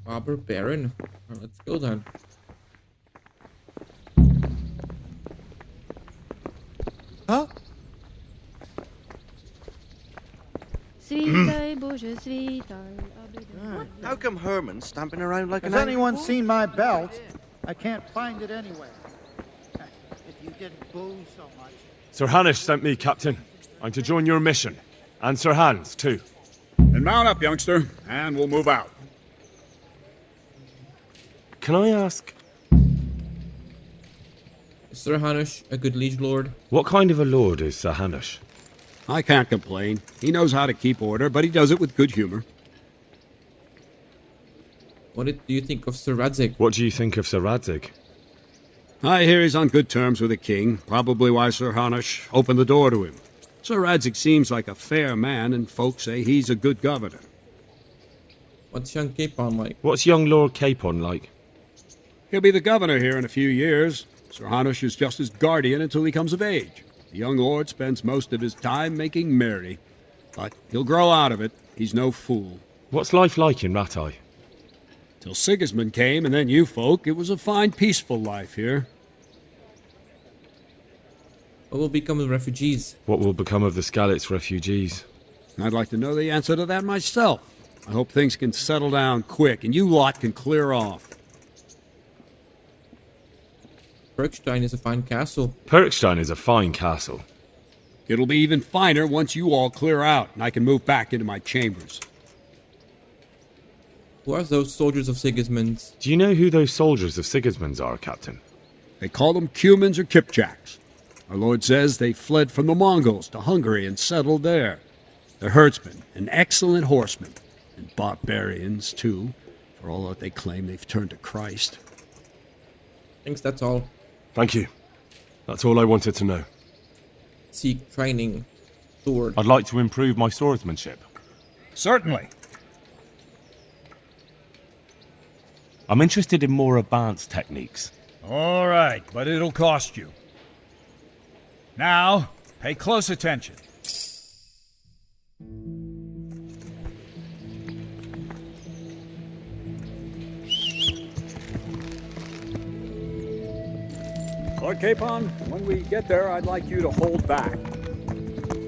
Robber Baron. Alright, let's go then. Huh? How come Herman's stamping around like Has an anyone angry seen my belt? I can't find it anywhere. If you didn't booze so much. Sir Hanish sent me, Captain. I'm to join your mission. And Sir Hans, too. Then mount up, youngster, and we'll move out. Can I ask, Is Sir Hanish a good liege lord? what kind of a lord is Sir Hanish? I can't complain. He knows how to keep order, but he does it with good humor. Do you think of Sir Radzig? What do you think of Sir Radzig? I hear he's on good terms with the king, probably why Sir Hanish opened the door to him. Sir Radzig seems like a fair man, and folks say he's a good governor. What's young Capon like? What's young Lord Capon like? He'll be the governor here in a few years. Sir Hanish is just his guardian until he comes of age. The young lord spends most of his time making merry, but he'll grow out of it. He's no fool. What's life like in Rattay? Till Sigismund came, and then you folk, it was a fine, peaceful life here. What will become of refugees? What will become of the Skalitz refugees? I'd like to know the answer to that myself. I hope things can settle down quick, and you lot can clear off. Bergstein is a fine castle. Perkstein is a fine castle. It'll be even finer once you all clear out, and I can move back into my chambers. Who are those soldiers of Sigismund's? Do you know who those soldiers of Sigismund's are, Captain? They call them Cumans or Kipchaks. Our lord says they fled from the Mongols to Hungary and settled there. They're herdsmen and excellent horsemen, and barbarians, too, for all that they claim they've turned to Christ. Thanks, that's all. Thank you. That's all I wanted to know. Seek training. Sword. I'd like to improve my swordsmanship. Certainly. I'm interested in more advanced techniques. All right, but it'll cost you. Now, pay close attention. Lord Capon, when we get there, I'd like you to hold back.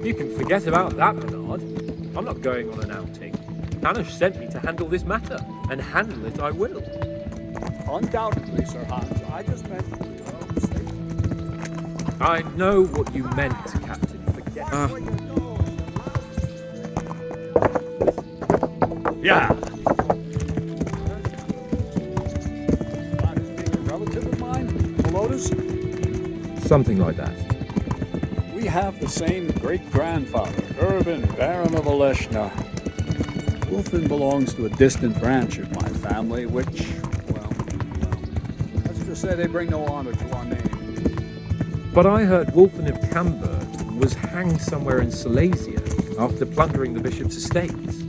You can forget about that, Bernard. I'm not going on an outing. Hanish sent me to handle this matter, and handle it I will. Undoubtedly, Sir Hans. I just meant your own safety. I know what you meant, Captain. Forget Yeah. Not as being a relative of mine, Helotus? something like that. We have the same great-grandfather, Urban, Baron of Oleshna. Wolfen belongs to a distant branch of my family, which, well, let's just say they bring no honor to our name. But I heard Wolfen of Camberg was hanged somewhere in Silesia after plundering the bishop's estates.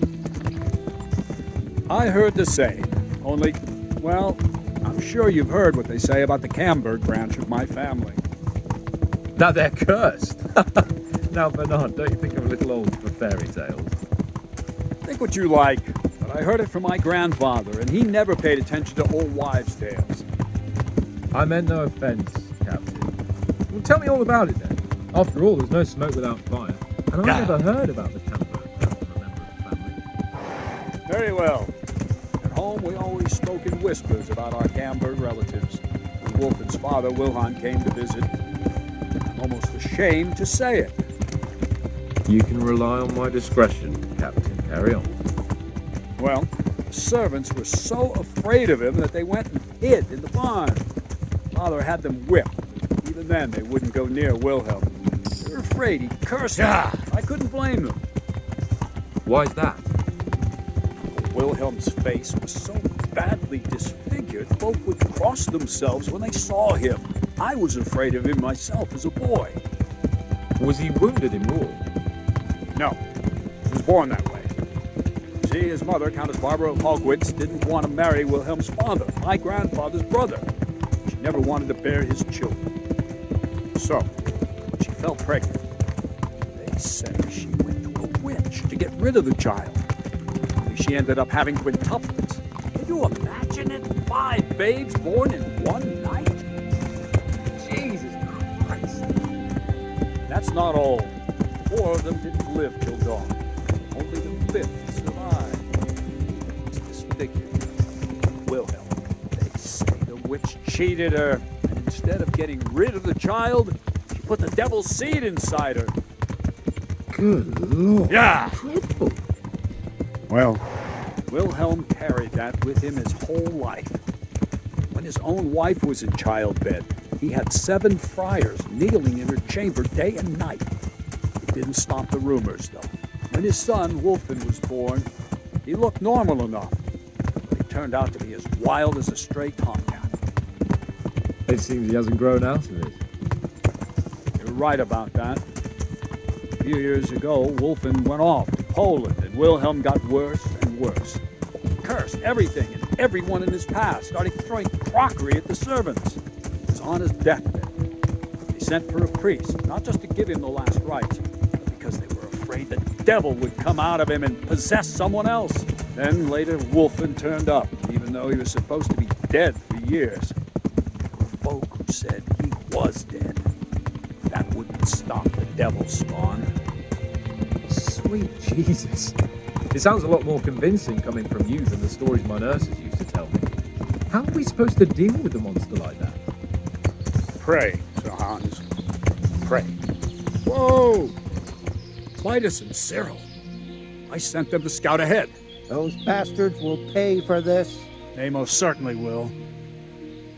I heard the same, only, well, I'm sure you've heard what they say about the Camberg branch of my family. That they're cursed. Now, Bernard, don't you think I'm a little old for fairy tales? Think what you like, but I heard it from my grandfather, and he never paid attention to old wives' tales. I meant no offence, Captain. Well, tell me all about it then. After all, there's no smoke without fire, and I never heard about the Camberg branch from a member of the family. Very well. At home, we always spoke in whispers about our Camberg relatives. When Wolfen's father, Wilhelm, came to visit, I'm almost ashamed to say it. You can rely on my discretion, Captain. Carry on. Well, the servants were so afraid of him that they went and hid in the barn. Father had them whipped. Even then, they wouldn't go near Wilhelm. They were afraid he'd curse them. I couldn't blame them. Why's that? Wilhelm's face was so badly disfigured, folk would cross themselves when they saw him. I was afraid of him myself as a boy. Was he wounded in war? No, he was born that way. See, his mother, Countess Barbara of Hogwitz, didn't want to marry Wilhelm's father, my grandfather's brother. She never wanted to bear his children. So, when she fell pregnant, they said she went to a witch to get rid of the child. She ended up having quintuplets. They you imagine it? 5 babes born in one night? Jesus Christ. That's not all. 4 of them didn't live till dawn. Only the 5th survived. It's disfigured. Wilhelm. They say the witch cheated her, and instead of getting rid of the child, she put the devil's seed inside her. Good Lord. Yeah! Dreadful. Well, Wilhelm carried that with him his whole life. When his own wife was in childbed, he had 7 friars kneeling in her chamber day and night. It didn't stop the rumors, though. When his son, Wolfen, was born, he looked normal enough, but he turned out to be as wild as a stray tomcat. It seems he hasn't grown out of it. You're right about that. A few years ago, Wolfen went off to Poland, and Wilhelm got worse and worse. He cursed everything and everyone in his path, started throwing crockery at the servants. He was on his deathbed. They sent for a priest, not just to give him the last rites, but because they were afraid the devil would come out of him and possess someone else. Then later, Wolfen turned up, even though he was supposed to be dead for years. There were folk who said he was dead. That wouldn't stop the devil's spawn. Sweet Jesus. It sounds a lot more convincing coming from you than the stories my nurses used to tell me. How are we supposed to deal with a monster like that? Pray, Sir Hans. Pray. Whoa! Vitus and Cyril. I sent them to scout ahead. Those bastards will pay for this. They most certainly will.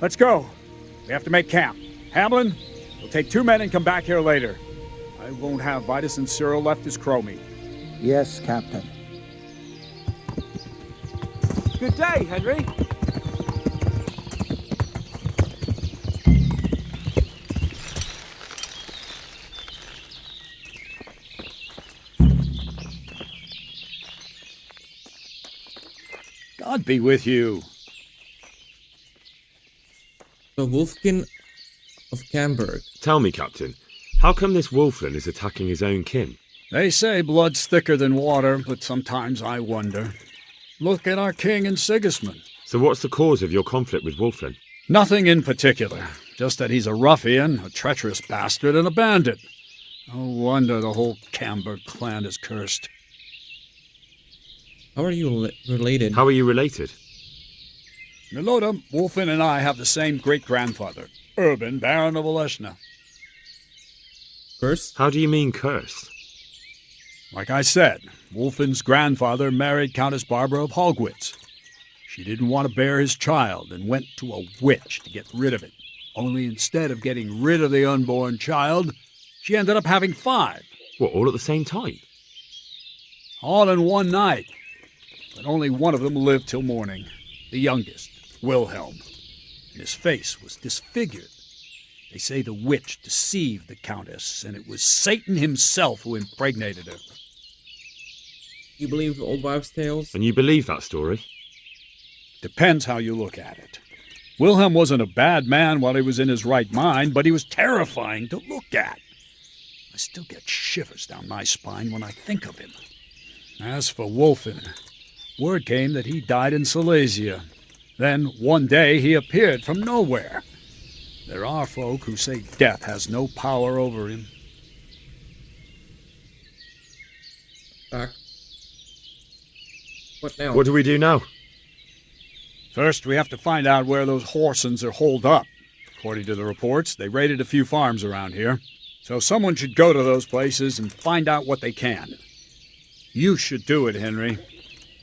Let's go. We have to make camp. Hamlin, we'll take 2 men and come back here later. I won't have Vitus and Cyril left as crow meat. Yes, Captain. Good day, Henry. God be with you. So Wolfkin of Camberg. Tell me, Captain, how come this Wolflin is attacking his own kin? They say blood's thicker than water, but sometimes I wonder. Look at our king and Sigismund. So what's the cause of your conflict with Wolflin? Nothing in particular, just that he's a ruffian, a treacherous bastard, and a bandit. No wonder the whole Camberg clan is cursed. How are you related? How are you related? Milota, Wolfen, and I have the same great-grandfather, Urban, Baron of Oleshna. First? How do you mean cursed? Like I said, Wolfen's grandfather married Countess Barbara of Hogwitz. She didn't want to bear his child and went to a witch to get rid of it. Only instead of getting rid of the unborn child, she ended up having 5. What, all at the same time? All in one night. But only one of them lived till morning. The youngest, Wilhelm. And his face was disfigured. They say the witch deceived the Countess, and it was Satan himself who impregnated her. You believe old wives' tales? And you believe that story? Depends how you look at it. Wilhelm wasn't a bad man while he was in his right mind, but he was terrifying to look at. I still get shivers down my spine when I think of him. As for Wolfen, word came that he died in Silesia. Then, one day, he appeared from nowhere. There are folk who say death has no power over him. Back. What now? What do we do now? First, we have to find out where those Horsons are holed up. According to the reports, they raided a few farms around here. So someone should go to those places and find out what they can. You should do it, Henry.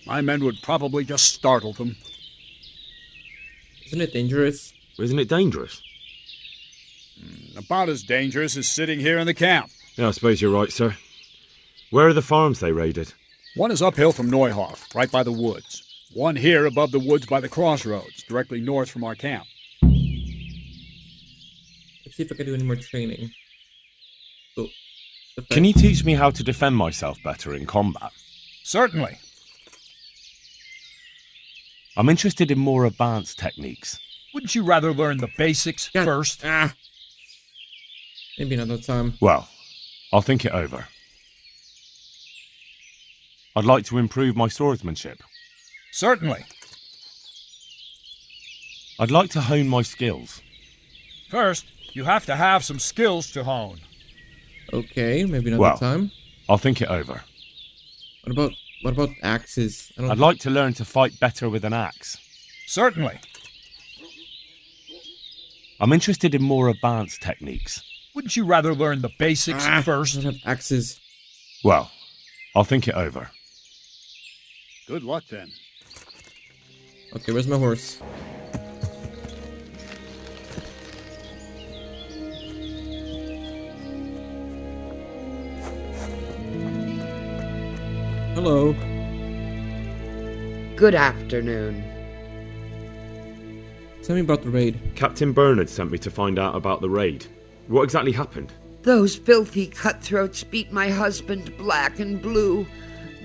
My men would probably just startle them. Isn't it dangerous? Isn't it dangerous? About as dangerous as sitting here in the camp. Yeah, I suppose you're right, sir. Where are the farms they raided? One is uphill from Neuhof, right by the woods. One here above the woods by the crossroads, directly north from our camp. Let's see if I can do any more training. So, Can you teach me how to defend myself better in combat? Certainly. I'm interested in more advanced techniques. Wouldn't you rather learn the basics God. first? Maybe another time. Well, I'll think it over. I'd like to improve my swordsmanship. Certainly. I'd like to hone my skills. First, you have to have some skills to hone. Okay, maybe another Well. time. I'll think it over. What about axes? I don't I'd like to learn to fight better with an axe. Certainly. I'm interested in more advanced techniques. Wouldn't you rather learn the basics I first? don't have axes. Well, I'll think it over. Good luck then. Okay, where's my horse? Hello. Good afternoon. Tell me about the raid. Captain Bernard sent me to find out about the raid. What exactly happened? Those filthy cutthroats beat my husband black and blue,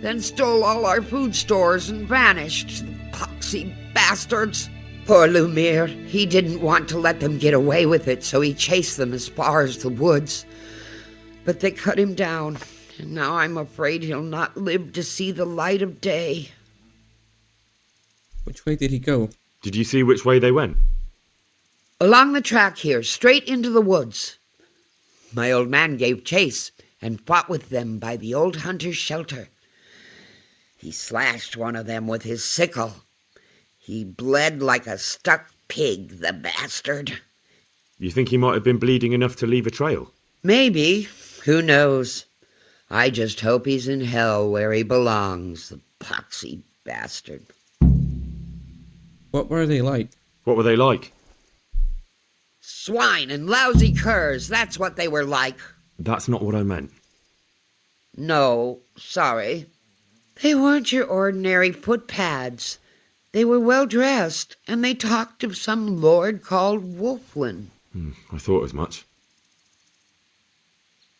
then stole all our food stores and vanished. Poxy bastards. Poor Lumiere. He didn't want to let them get away with it, so he chased them as far as the woods. But they cut him down, and now I'm afraid he'll not live to see the light of day. Which way did he go? Did you see which way they went? Along the track here, straight into the woods. My old man gave chase and fought with them by the old hunter's shelter. He slashed one of them with his sickle. He bled like a stuck pig, the bastard. You think he might have been bleeding enough to leave a trail? Maybe. Who knows? I just hope he's in hell where he belongs, the poxy bastard. What were they like? What were they like? Swine and lousy curs, that's what they were like. That's not what I meant. No, sorry. They weren't your ordinary footpads. They were well dressed, and they talked of some lord called Wolflin. I thought as much.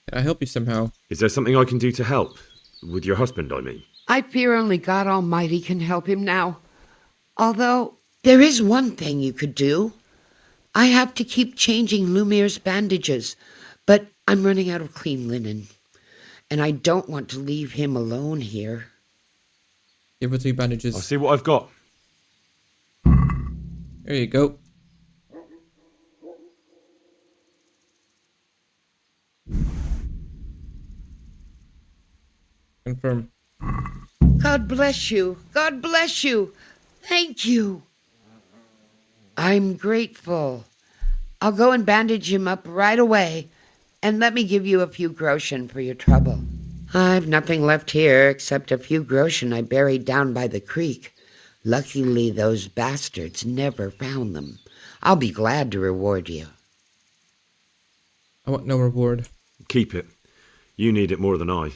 Can I help you somehow? Is there something I can do to help? With your husband, I mean. I fear only God Almighty can help him now. Although, there is one thing you could do. I have to keep changing Lumiere's bandages, but I'm running out of clean linen, and I don't want to leave him alone here. Give her 3 bandages. I'll see what I've got. There you go. Confirm. God bless you. God bless you. Thank you. I'm grateful. I'll go and bandage him up right away, and let me give you a few groschen for your trouble. I've nothing left here except a few groschen I buried down by the creek. Luckily, those bastards never found them. I'll be glad to reward you. I want no reward. Keep it. You need it more than I.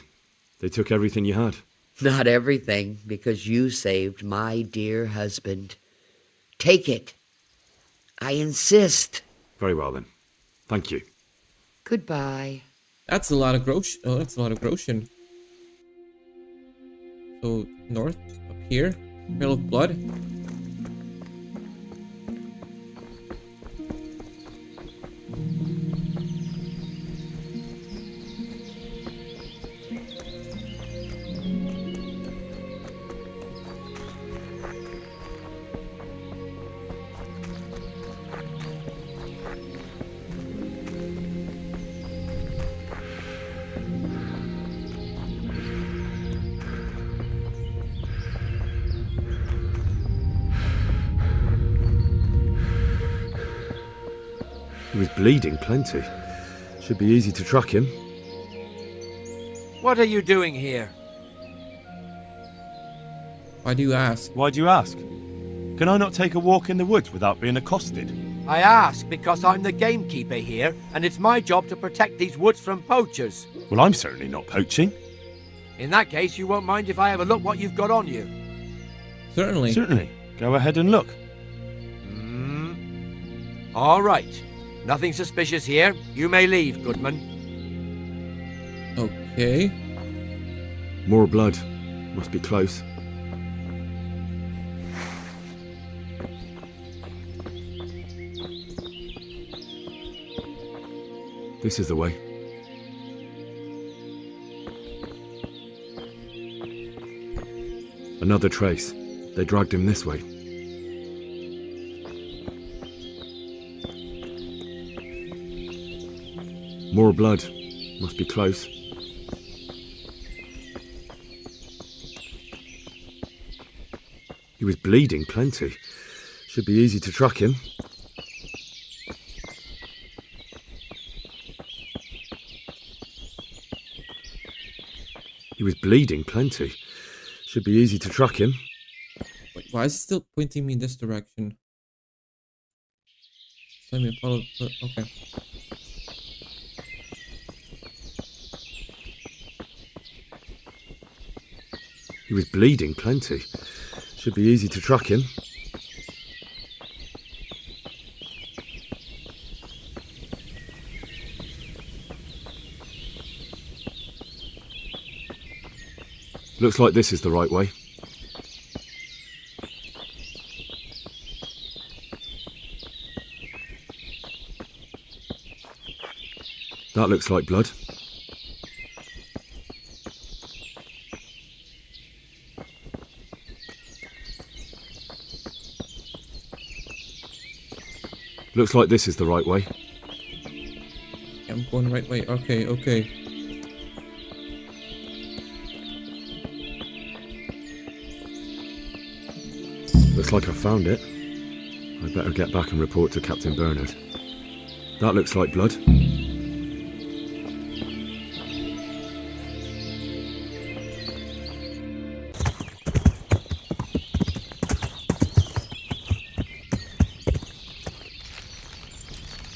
They took everything you had. Not everything, because you saved my dear husband. Take it. I insist. Very well then. Thank you. Goodbye. That's a lot of grosh. Oh, that's a lot of groschen. So north, up here, Trail of Blood. He was bleeding plenty. Should be easy to track him. What are you doing here? Why do you ask? Why do you ask? Can I not take a walk in the woods without being accosted? I ask because I'm the gamekeeper here, and it's my job to protect these woods from poachers. Well, I'm certainly not poaching. In that case, you won't mind if I have a look what you've got on you. Certainly. Certainly. Go ahead and look. All right. Nothing suspicious here. You may leave, Goodman. Okay. More blood. Must be close. This is the way. Another trace. They dragged him this way. More blood. Must be close. He was bleeding plenty. Should be easy to track him. He was bleeding plenty. Should be easy to track him. Wait, why is it still pointing me in this direction? Let me follow. Okay. He was bleeding plenty. Should be easy to track him. Looks like this is the right way. That looks like blood. Looks like this is the right way. I'm going the right way. Okay, okay. Looks like I found it. I better get back and report to Captain Bernard. That looks like blood.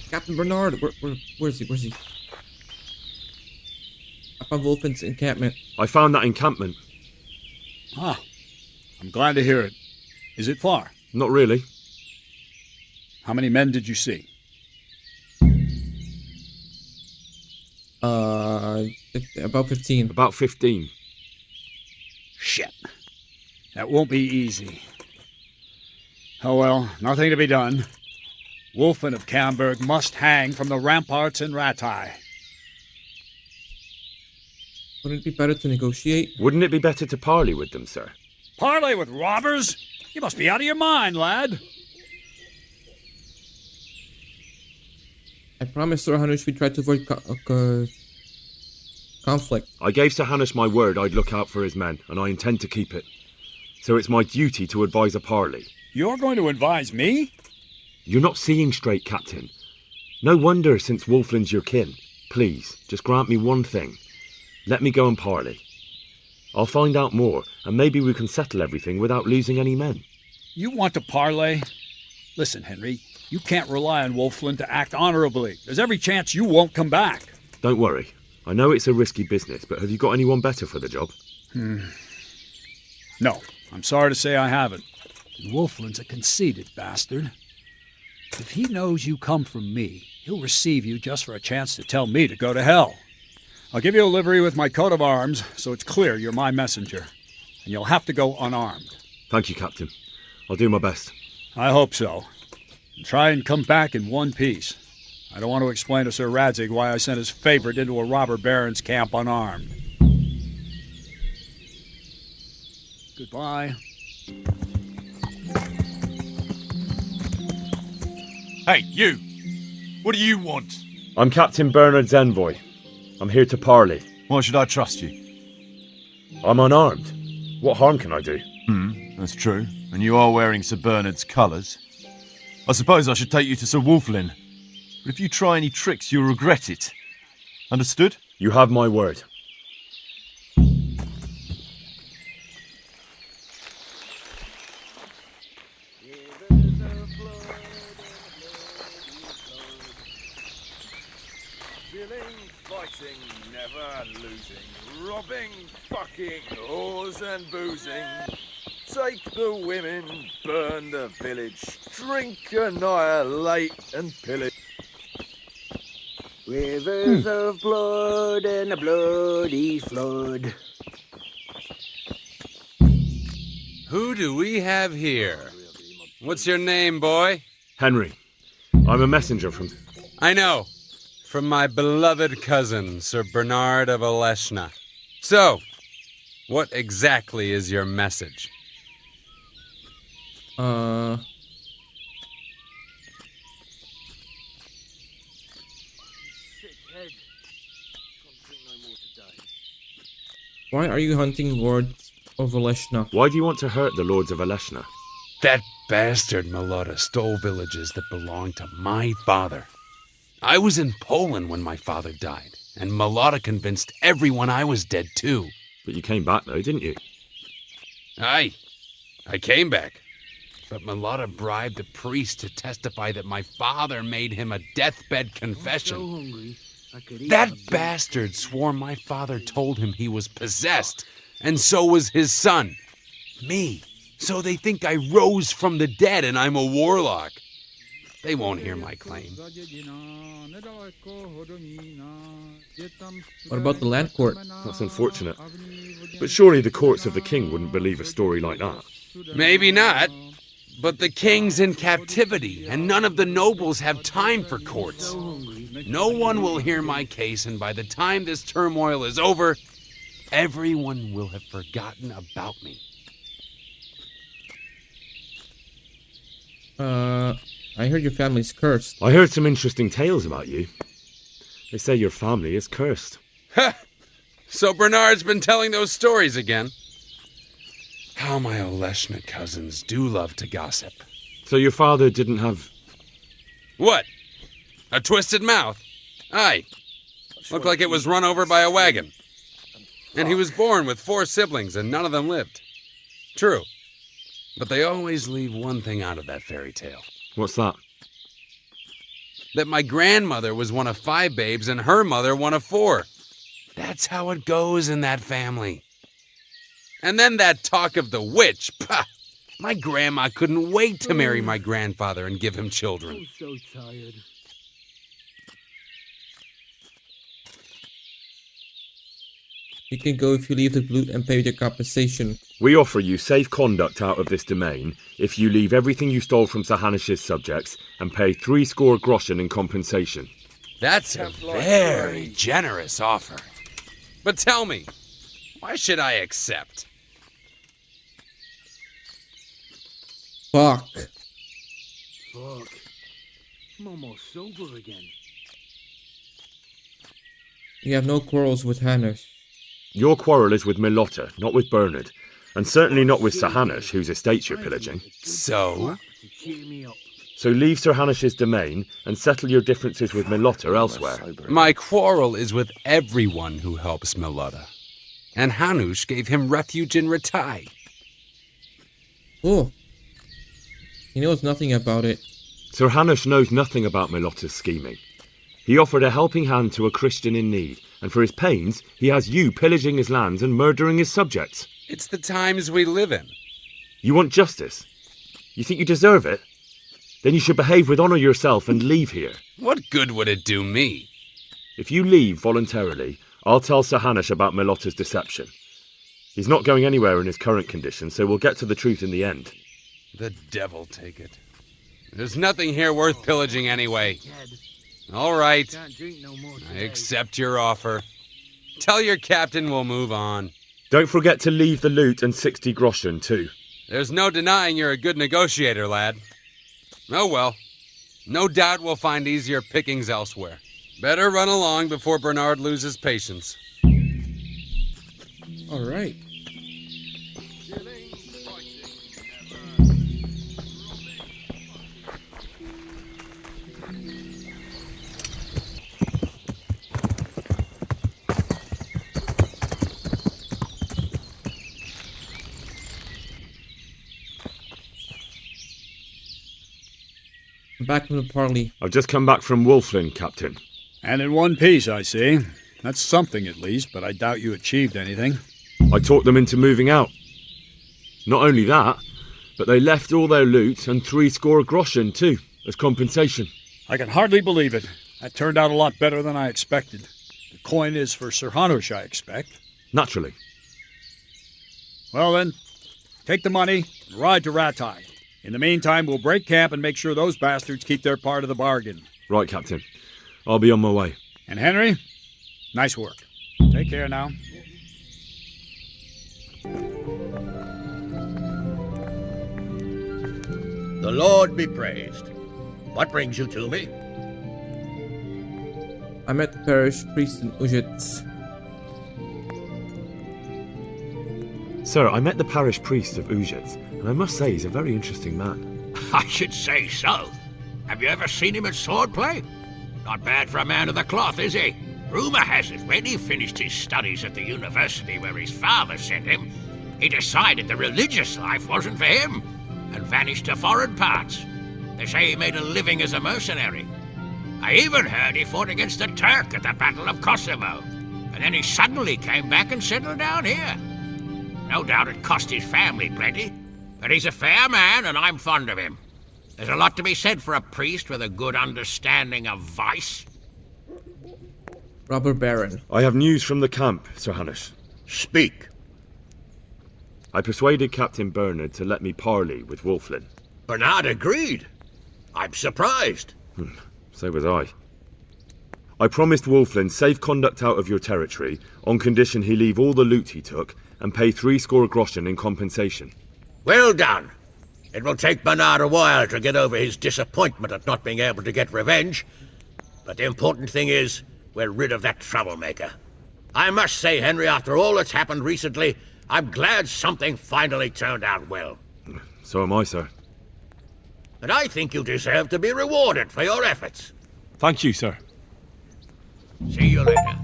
Captain Bernard, where's he? Where's he? I found Wolfen's encampment. I found that encampment. Ah, I'm glad to hear it. Is it far? Not really. How many men did you see? About 15. About 15. Shit. That won't be easy. Oh well, nothing to be done. Wolfen of Camberg must hang from the ramparts in Ratai. Wouldn't it be better to negotiate? Wouldn't it be better to parley with them, sir? Parley with robbers? You must be out of your mind, lad. I promised Sir Hanush we'd try to avoid conflict. I gave Sir Hanush my word I'd look out for his men, and I intend to keep it. So it's my duty to advise a parley. You're going to advise me? You're not seeing straight, Captain. No wonder, since Wolflin's your kin. Please, just grant me one thing. Let me go and parley. I'll find out more, and maybe we can settle everything without losing any men. You want to parley? Listen, Henry, you can't rely on Wolflin to act honorably. There's every chance you won't come back. Don't worry. I know it's a risky business, but have you got anyone better for the job? No, I'm sorry to say I haven't. And Wolflin's a conceited bastard. If he knows you come from me, he'll receive you just for a chance to tell me to go to hell. I'll give you a livery with my coat of arms, so it's clear you're my messenger. And you'll have to go unarmed. Thank you, Captain. I'll do my best. I hope so. And try and come back in one piece. I don't want to explain to Sir Radzig why I sent his favorite into a robber baron's camp unarmed. Goodbye. Hey, you! What do you want? I'm Captain Bernard's envoy. I'm here to parley. Why should I trust you? I'm unarmed. What harm can I do? That's true. And you are wearing Sir Bernard's colours. I suppose I should take you to Sir Wolflin. But if you try any tricks, you'll regret it. Understood? You have my word. Fighting, never losing, robbing, fucking, whores and boozing. Take the women, burn the village, drink, annihilate and pillage. Rivers of blood and a bloody flood. Who do we have here? What's your name, boy? Henry. I'm a messenger from... I know. From my beloved cousin, Sir Bernard of Oleshna. So, what exactly is your message? Sick head. Why are you hunting Lord of Oleshna? Why do you want to hurt the lords of Oleshna? That bastard Malotta stole villages that belonged to my father. I was in Poland when my father died, and Malotta convinced everyone I was dead too. But you came back though, didn't you? Aye, I came back. But Malotta bribed a priest to testify that my father made him a deathbed confession. That bastard swore my father told him he was possessed, and so was his son, me. So they think I rose from the dead and I'm a warlock. They won't hear my claim. What about the land court? That's unfortunate. But surely the courts of the king wouldn't believe a story like that. Maybe not. But the king's in captivity, and none of the nobles have time for courts. No one will hear my case, and by the time this turmoil is over, everyone will have forgotten about me. I heard your family's cursed. I heard some interesting tales about you. They say your family is cursed. Ha! So Bernard's been telling those stories again. How my Oleshna cousins do love to gossip. So your father didn't have... What? A twisted mouth? Aye. Looked like it was run over by a wagon. And he was born with 4 siblings and none of them lived. True. But they always leave one thing out of that fairy tale. What's that? That my grandmother was one of 5 babes and her mother one of 4. That's how it goes in that family. And then that talk of the witch. Pah! My grandma couldn't wait to marry my grandfather and give him children. I'm so tired. You can go if you leave the loot and pay the compensation. We offer you safe conduct out of this domain if you leave everything you stole from Sir Hanish's subjects and pay 60 groschen in compensation. That's a very generous offer. But tell me, why should I accept? Fuck. Fuck. I'm almost sober again. You have no quarrels with Hanish. Your quarrel is with Milotta, not with Bernard, and certainly not with Sir Hanish, whose estates you're pillaging. So? Cheer me up. So leave Sir Hanish's domain and settle your differences with Milotta elsewhere. My quarrel is with everyone who helps Milotta. And Hanush gave him refuge in Ratai. Oh. He knows nothing about it. Sir Hanish knows nothing about Milotta's scheming. He offered a helping hand to a Christian in need, and for his pains, he has you pillaging his lands and murdering his subjects. It's the times we live in. You want justice? You think you deserve it? Then you should behave with honour yourself and leave here. What good would it do me? If you leave voluntarily, I'll tell Sir Hanish about Milotta's deception. He's not going anywhere in his current condition, so we'll get to the truth in the end. The devil take it. There's nothing here worth pillaging anyway. All right. I accept your offer. Tell your captain we'll move on. Don't forget to leave the loot and 60 groschen, too. There's no denying you're a good negotiator, lad. Oh well. No doubt we'll find easier pickings elsewhere. Better run along before Bernard loses patience. All right. Back from the parley. I've just come back from Wolflin, Captain. And in one piece, I see. That's something at least, but I doubt you achieved anything. I talked them into moving out. Not only that, but they left all their loot and 60 groschen too, as compensation. I can hardly believe it. That turned out a lot better than I expected. The coin is for Sir Hanush, I expect. Naturally. Well then, take the money and ride to Ratai. In the meantime, we'll break camp and make sure those bastards keep their part of the bargain. Right, Captain. I'll be on my way. And Henry, nice work. Take care now. The Lord be praised. What brings you to me? I met the parish priest in Ujits. Sir, I met the parish priest of Uzhitz, and I must say he's a very interesting man. I should say so. Have you ever seen him at swordplay? Not bad for a man of the cloth, is he? Rumour has it, when he finished his studies at the university where his father sent him, he decided the religious life wasn't for him, and vanished to foreign parts. They say he made a living as a mercenary. I even heard he fought against the Turk at the Battle of Kosovo, and then he suddenly came back and settled down here. No doubt it cost his family plenty, but he's a fair man and I'm fond of him. There's a lot to be said for a priest with a good understanding of vice. Robber Baron. I have news from the camp, Sir Hannes. Speak. I persuaded Captain Bernard to let me parley with Wulflin. Bernard agreed. I'm surprised. So was I. I promised Wulflin safe conduct out of your territory on condition he leave all the loot he took and pay 60 groschen in compensation. Well done. It will take Bernard a while to get over his disappointment at not being able to get revenge, but the important thing is we're rid of that troublemaker. I must say, Henry, after all that's happened recently, I'm glad something finally turned out well. So am I, sir. And I think you deserve to be rewarded for your efforts. Thank you, sir. See you later.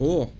Oh,